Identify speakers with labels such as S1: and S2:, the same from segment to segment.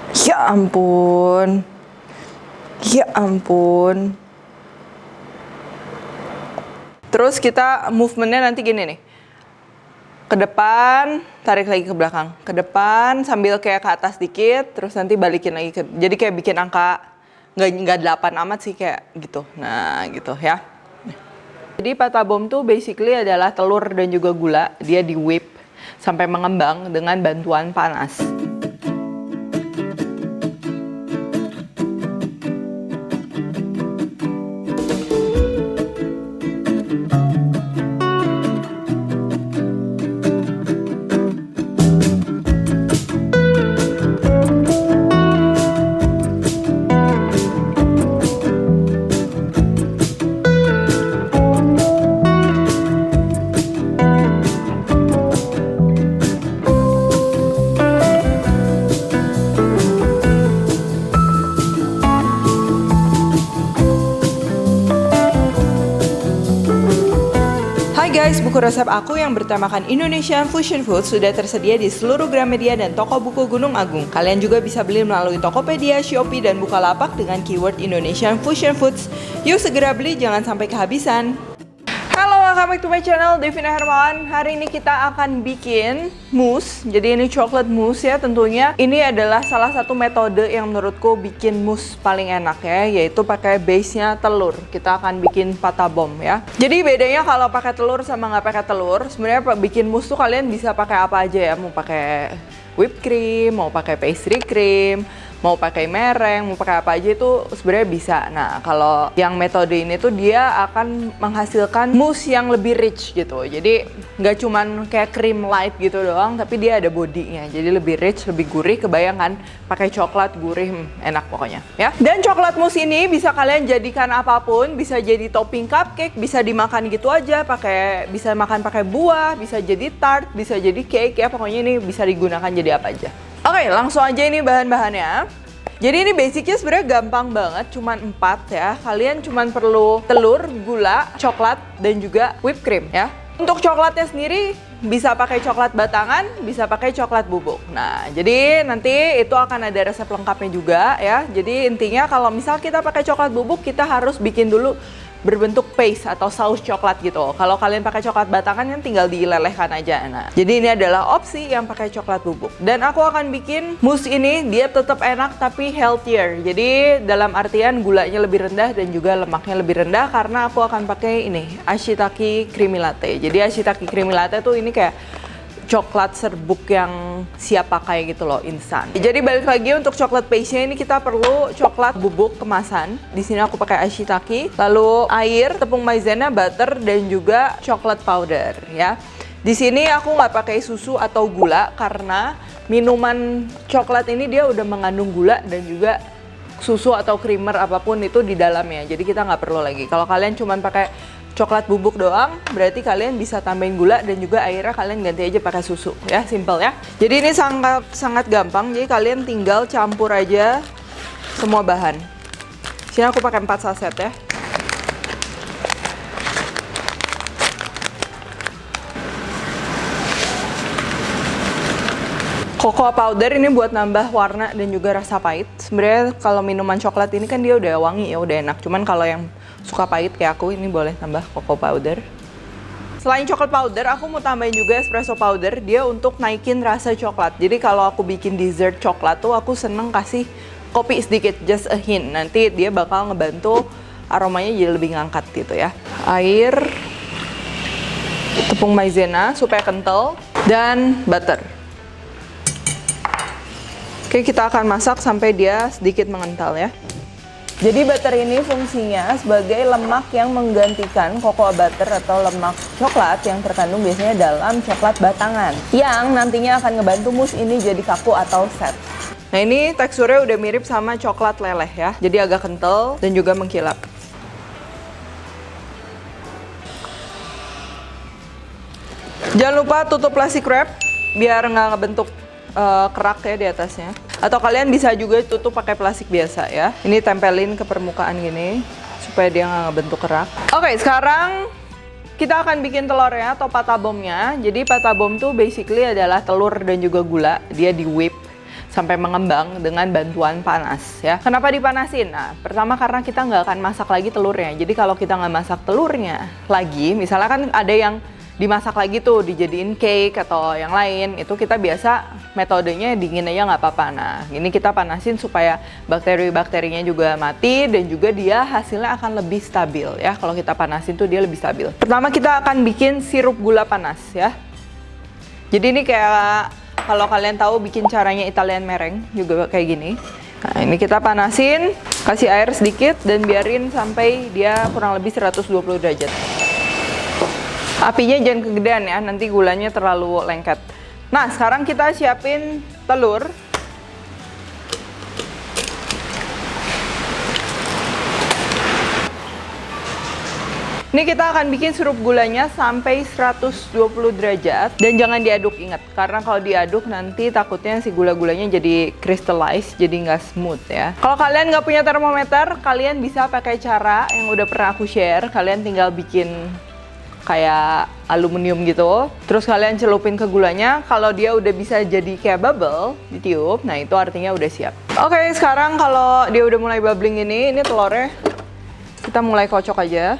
S1: Ya ampun. Ya ampun. Terus kita movementnya nanti gini nih. Ke depan, tarik lagi ke belakang. Ke depan sambil kayak ke atas dikit, terus nanti balikin lagi ke. Jadi kayak bikin angka nggak 8 amat sih kayak gitu. Nah, gitu ya. Jadi pata bom tuh basically adalah telur dan juga gula. Dia di whip sampai mengembang dengan bantuan panas. Hai guys, buku resep aku yang bertemakan Indonesian Fusion Food sudah tersedia di seluruh Gramedia dan toko buku Gunung Agung. Kalian juga bisa beli melalui Tokopedia, Shopee, dan Bukalapak dengan keyword Indonesian Fusion Foods. Yuk segera beli, jangan sampai kehabisan. Halo, welcome back to my channel, Devina Hermawan. Hari ini kita akan bikin mousse. Jadi ini chocolate mousse ya tentunya. Ini adalah salah satu metode yang menurutku bikin mousse paling enak ya, yaitu pakai base-nya telur. Kita akan bikin pata bom ya. Jadi bedanya kalau pakai telur sama nggak pakai telur, sebenarnya bikin mousse tuh kalian bisa pakai apa aja ya. Mau pakai whipped cream, mau pakai pastry cream, mau pakai mereng, mau pakai apa aja itu sebenarnya bisa. Nah, kalau yang metode ini tuh dia akan menghasilkan mousse yang lebih rich gitu. Jadi nggak cuman kayak cream light gitu doang, tapi dia ada bodinya. Jadi lebih rich, lebih gurih. Kebayangkan pakai coklat gurih, enak pokoknya ya. Dan coklat mousse ini bisa kalian jadikan apapun, bisa jadi topping cupcake, bisa dimakan gitu aja, bisa makan pakai buah, bisa jadi tart, bisa jadi cake ya. Pokoknya ini bisa digunakan jadi apa aja. Oke, langsung aja ini bahan-bahannya. Jadi ini basicnya sebenarnya gampang banget, cuman 4 ya. Kalian cuman perlu telur, gula, coklat, dan juga whipped cream ya. Untuk coklatnya sendiri bisa pakai coklat batangan, bisa pakai coklat bubuk. Nah, jadi nanti itu akan ada resep lengkapnya juga ya. Jadi intinya kalau misal kita pakai coklat bubuk, kita harus bikin dulu berbentuk paste atau saus coklat gitu. Kalau kalian pakai coklat batangan kan tinggal dilelehkan aja. Nah, jadi ini adalah opsi yang pakai coklat bubuk. Dan aku akan bikin mousse ini dia tetap enak tapi healthier. Jadi dalam artian gulanya lebih rendah dan juga lemaknya lebih rendah karena aku akan pakai ini Ashitaki Creamy Latte. Jadi Ashitaki Creamy Latte tuh ini kayak coklat serbuk yang siap pakai gitu loh, instan. Jadi balik lagi untuk coklat paste-nya ini kita perlu coklat bubuk kemasan. Di sini aku pakai Ashitaki, lalu air, tepung maizena, butter, dan juga coklat powder ya. Di sini aku nggak pakai susu atau gula karena minuman coklat ini dia udah mengandung gula dan juga susu atau creamer apapun itu di dalamnya. Jadi kita nggak perlu lagi. Kalau kalian cuma pakai coklat bubuk doang, berarti kalian bisa tambahin gula dan juga airnya kalian ganti aja pakai susu ya, simple ya. Jadi ini sangat gampang, jadi kalian tinggal campur aja semua bahan. Sini aku pakai 4 saset ya. Cocoa powder ini buat nambah warna dan juga rasa pahit. Sebenarnya kalau minuman coklat ini kan dia udah wangi ya, udah enak. Cuman kalau yang suka pahit kayak aku ini boleh tambah cocoa powder. Selain coklat powder, aku mau tambahin juga espresso powder. Dia untuk naikin rasa coklat. Jadi kalau aku bikin dessert coklat tuh aku seneng kasih kopi sedikit, just a hint. Nanti dia bakal ngebantu aromanya jadi lebih ngangkat gitu ya. Air, tepung maizena supaya kental, dan butter. Oke, kita akan masak sampai dia sedikit mengental ya. Jadi butter ini fungsinya sebagai lemak yang menggantikan cocoa butter atau lemak coklat yang terkandung biasanya dalam coklat batangan, yang nantinya akan ngebantu mousse ini jadi kaku atau set. Nah, ini teksturnya udah mirip sama coklat leleh ya, jadi agak kental dan juga mengkilap. Jangan lupa tutup plastik wrap biar nggak ngebentuk kerak ya di atasnya. Atau kalian bisa juga tutup pakai plastik biasa ya. Ini tempelin ke permukaan gini supaya dia nggak ngebentuk kerak. Oke, sekarang kita akan bikin telurnya atau pata bomnya. Jadi pata bom tuh basically adalah telur dan juga gula. Dia di whip sampai mengembang dengan bantuan panas ya. Kenapa dipanasin? Nah, pertama karena kita nggak akan masak lagi telurnya. Jadi kalau kita nggak masak telurnya lagi, misalnya kan ada yang dimasak lagi tuh, dijadiin cake atau yang lain, itu kita biasa metodenya dingin aja nggak apa-apa. Nah, ini kita panasin supaya bakteri-bakterinya juga mati dan juga dia hasilnya akan lebih stabil ya. Kalau kita panasin tuh dia lebih stabil. Pertama kita akan bikin sirup gula panas ya. Jadi ini kayak kalau kalian tahu bikin caranya Italian meringue juga kayak gini. Nah, ini kita panasin, kasih air sedikit dan biarin sampai dia kurang lebih 120 derajat. Apinya jangan kegedean ya, nanti gulanya terlalu lengket. Nah, sekarang kita siapin telur. Ini kita akan bikin sirup gulanya sampai 120 derajat. Dan jangan diaduk, ingat. Karena kalau diaduk nanti takutnya si gula-gulanya jadi crystallize, jadi nggak smooth ya. Kalau kalian nggak punya termometer, kalian bisa pakai cara yang udah pernah aku share. Kalian tinggal bikin kayak aluminium gitu, terus kalian celupin ke gulanya. Kalau dia udah bisa jadi kayak bubble, ditiup, nah itu artinya udah siap. Oke, sekarang kalau dia udah mulai bubbling ini telurnya kita mulai kocok aja.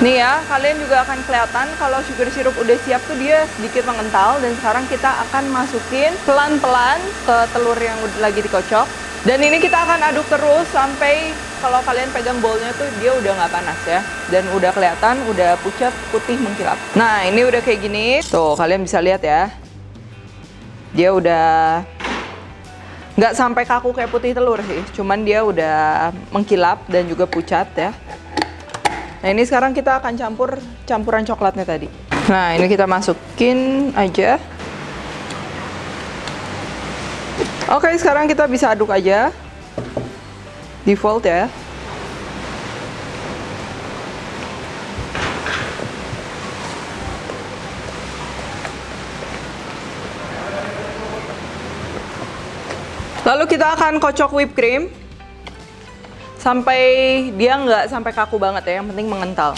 S1: Nih ya, kalian juga akan kelihatan kalau sugar syrup udah siap tuh dia sedikit mengental. Dan sekarang kita akan masukin pelan-pelan ke telur yang lagi dikocok. Dan ini kita akan aduk terus sampai kalau kalian pegang bowlnya tuh dia udah nggak panas ya. Dan udah kelihatan, udah pucat, putih mengkilap. Nah, ini udah kayak gini. Tuh, kalian bisa lihat ya. Dia udah nggak sampai kaku kayak putih telur sih. Cuman dia udah mengkilap dan juga pucat ya. Nah, ini sekarang kita akan campuran coklatnya tadi. Nah, ini kita masukin aja. Oke, sekarang kita bisa aduk aja. Default ya. Lalu kita akan kocok whipped cream sampai dia nggak sampai kaku banget ya, yang penting mengental.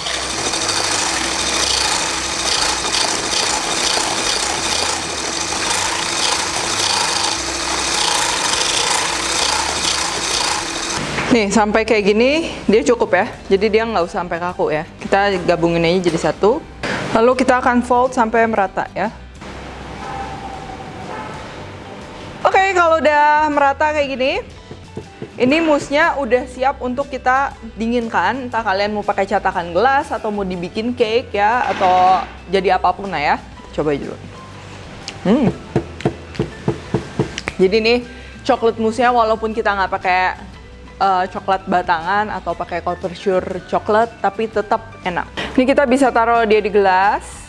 S1: Nih, sampai kayak gini dia cukup ya, jadi dia nggak usah sampai kaku ya. Kita gabungin aja jadi satu, lalu kita akan fold sampai merata ya. Oke, kalau udah merata kayak gini, ini mousse-nya udah siap untuk kita dinginkan. Entah kalian mau pakai cetakan gelas atau mau dibikin cake ya, atau jadi apapun lah ya. Coba dulu. Jadi nih coklat mousse-nya walaupun kita nggak pakai coklat batangan atau pakai couverture coklat, tapi tetap enak. Ini kita bisa taruh dia di gelas.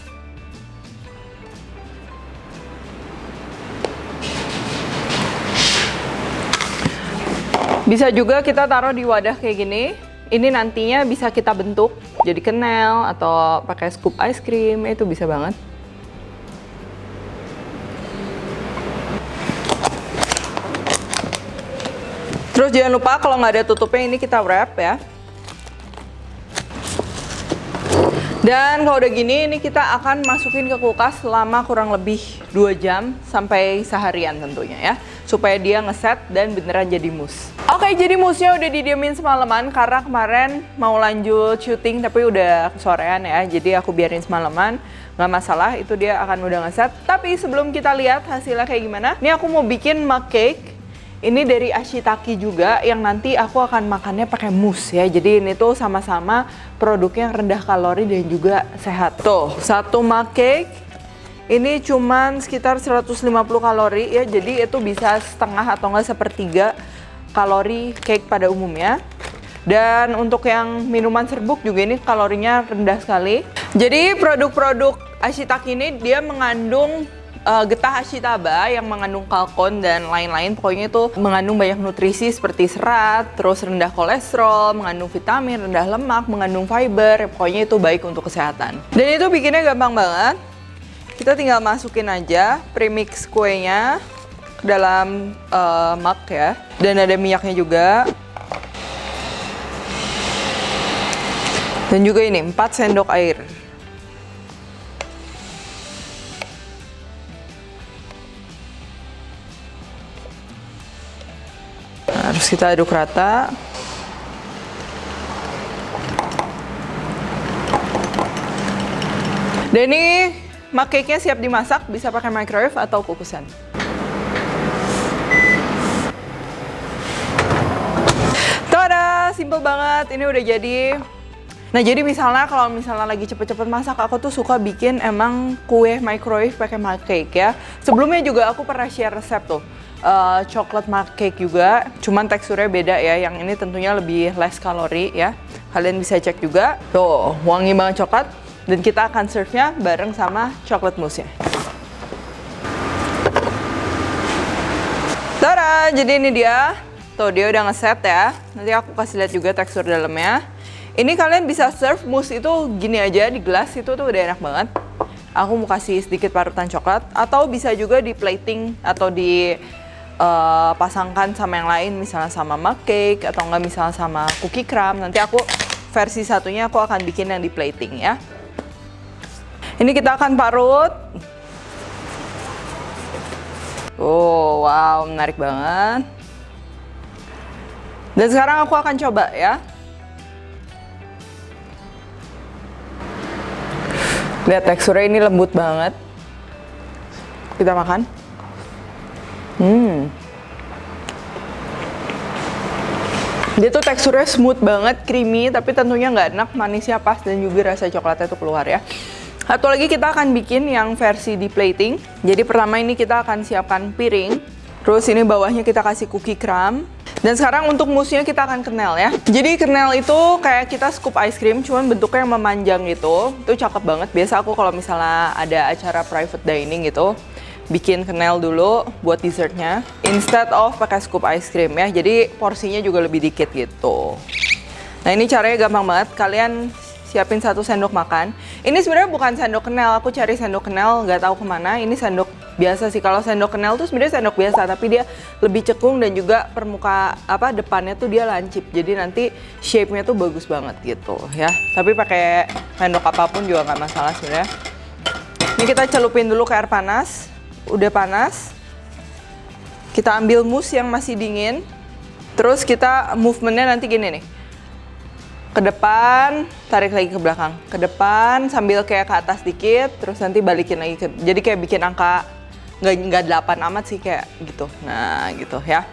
S1: Bisa juga kita taruh di wadah kayak gini. Ini nantinya bisa kita bentuk jadi kenel atau pakai scoop ice cream, itu bisa banget. Terus jangan lupa kalau nggak ada tutupnya ini kita wrap ya. Dan kalau udah gini, ini kita akan masukin ke kulkas selama kurang lebih 2 jam sampai seharian tentunya ya. Supaya dia ngeset dan beneran jadi mousse. Oke, jadi mousse-nya udah didiemin semalaman karena kemarin mau lanjut syuting tapi udah kesorean ya. Jadi aku biarin semalaman, nggak masalah, itu dia akan udah ngeset. Tapi sebelum kita lihat hasilnya kayak gimana, ini aku mau bikin mug cake. Ini dari Ashitaki juga, yang nanti aku akan makannya pakai mousse ya. Jadi ini tuh sama-sama produknya yang rendah kalori dan juga sehat. Tuh, satu mug cake ini cuman sekitar 150 kalori ya. Jadi itu bisa setengah atau enggak sepertiga kalori cake pada umumnya. Dan untuk yang minuman serbuk juga ini kalorinya rendah sekali. Jadi produk-produk Ashitaki ini dia mengandung getah ashitaba yang mengandung kalkon dan lain-lain. Pokoknya itu mengandung banyak nutrisi seperti serat, terus rendah kolesterol, mengandung vitamin, rendah lemak, mengandung fiber. Pokoknya itu baik untuk kesehatan. Dan itu bikinnya gampang banget. kita tinggal masukin aja premix kuenya ke dalam mug ya. Dan ada minyaknya juga. Dan juga ini 4 sendok air. Nah, harus kita aduk rata. Dan ini mug cake-nya siap dimasak, bisa pakai microwave atau kukusan. Tada, simple banget. Ini udah jadi. Nah, jadi misalnya kalau lagi cepet-cepet masak, aku tuh suka bikin emang kue microwave pakai mug cake ya. Sebelumnya juga aku pernah share resep tuh. Coklat mug cake juga, cuman teksturnya beda ya. Yang ini tentunya lebih less kalori ya. Kalian bisa cek juga. Tuh, wangi banget coklat. Dan kita akan serve-nya bareng sama coklat mousse-nya. Tada, jadi ini dia. Tuh, dia udah ngeset ya. Nanti aku kasih lihat juga tekstur dalamnya. Ini kalian bisa serve mousse itu gini aja di gelas, itu tuh udah enak banget. Aku mau kasih sedikit parutan coklat. Atau bisa juga di plating atau di pasangkan sama yang lain, misalnya sama mug cake atau enggak misalnya sama cookie crumb. Nanti aku versi satunya aku akan bikin yang di plating ya. Ini kita akan parut. Oh, wow, menarik banget. Dan sekarang aku akan coba ya. Lihat teksturnya, ini lembut banget. Kita makan. Dia tuh teksturnya smooth banget, creamy, tapi tentunya nggak enak, manisnya pas dan juga rasa coklatnya tuh keluar ya. Satu lagi kita akan bikin yang versi di plating. Jadi pertama ini kita akan siapkan piring. Terus ini bawahnya kita kasih cookie crumb. Dan sekarang untuk mousse-nya kita akan kenel ya. Jadi kenel itu kayak kita scoop ice cream, cuman bentuknya yang memanjang gitu. Itu cakep banget. Biasa aku kalau misalnya ada acara private dining gitu, bikin kenel dulu buat dessertnya. Instead of pakai scoop ice cream ya. Jadi porsinya juga lebih dikit gitu. Nah, ini caranya gampang banget. Kalian siapin 1 sendok makan. Ini sebenarnya bukan sendok kenel, aku cari sendok kenel nggak tahu kemana. Ini sendok biasa sih. Kalau sendok kenel tuh sebenarnya sendok biasa, tapi dia lebih cekung dan juga depannya tuh dia lancip. Jadi nanti shape-nya tuh bagus banget gitu ya. Tapi pakai sendok apapun juga nggak masalah sebenarnya. Ini kita celupin dulu ke air panas. Udah panas. Kita ambil mousse yang masih dingin. Terus kita movementnya nanti gini nih. Ke depan, tarik lagi ke belakang. Ke depan sambil kayak ke atas dikit, terus nanti balikin lagi ke. Jadi kayak bikin angka nggak 8 amat sih kayak gitu. Nah, gitu ya.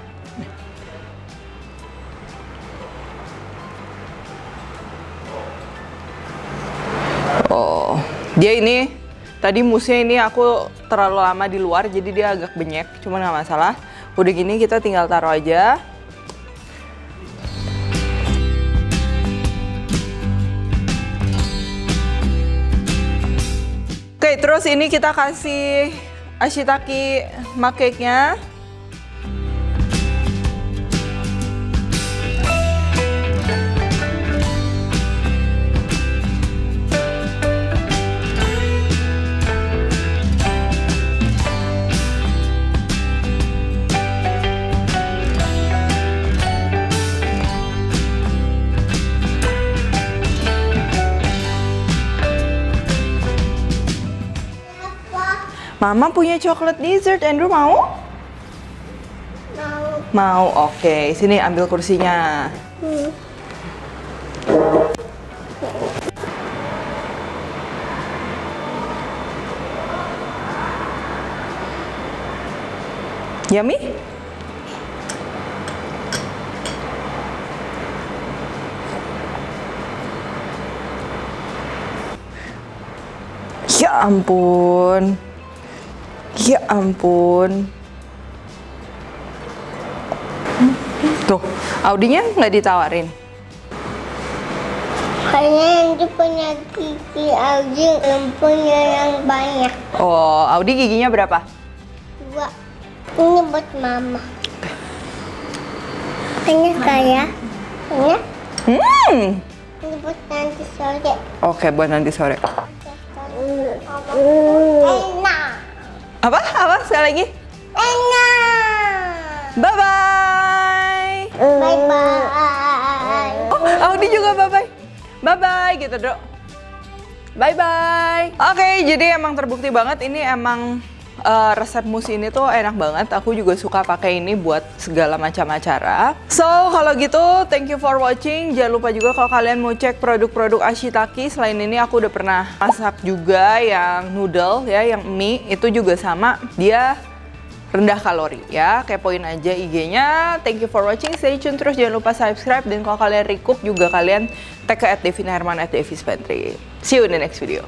S1: Oh, dia ini tadi mousse-nya ini aku terlalu lama di luar, jadi dia agak benyek, cuman nggak masalah. Udah gini kita tinggal taruh aja. Oke, terus ini kita kasih ashitake mug cake-nya. Mama punya coklat dessert, Andrew mau? Mau, oke. Sini ambil kursinya. Yummy? Ya ampun. Ya ampun. Tuh, Audinya nggak ditawarin?
S2: Karena yang punya gigi Audi yang punya yang banyak.
S1: Oh, Audi giginya berapa?
S2: 2. Ini buat mama. Ini kayak. Ini? Ini buat nanti sore.
S1: Oke, buat nanti sore.
S2: Enak.
S1: Apa? Sekali lagi.
S2: Enak.
S1: Bye-bye.
S2: Bye-bye.
S1: Oh, Audi juga bye-bye. Bye-bye gitu, Dok. Bye-bye. Oke, jadi emang terbukti banget ini emang resep mousse ini tuh enak banget. Aku juga suka pakai ini buat segala macam acara. So, kalau gitu, thank you for watching. Jangan lupa juga kalau kalian mau cek produk-produk Ashitaki. Selain ini aku udah pernah masak juga yang noodle ya, yang mie. Itu juga sama, dia rendah kalori ya. Kepoin aja IG-nya. Thank you for watching. Stay tune terus, jangan lupa subscribe. Dan kalau kalian recook juga kalian tag ke @devinaherman @devispantry. See you in the next video.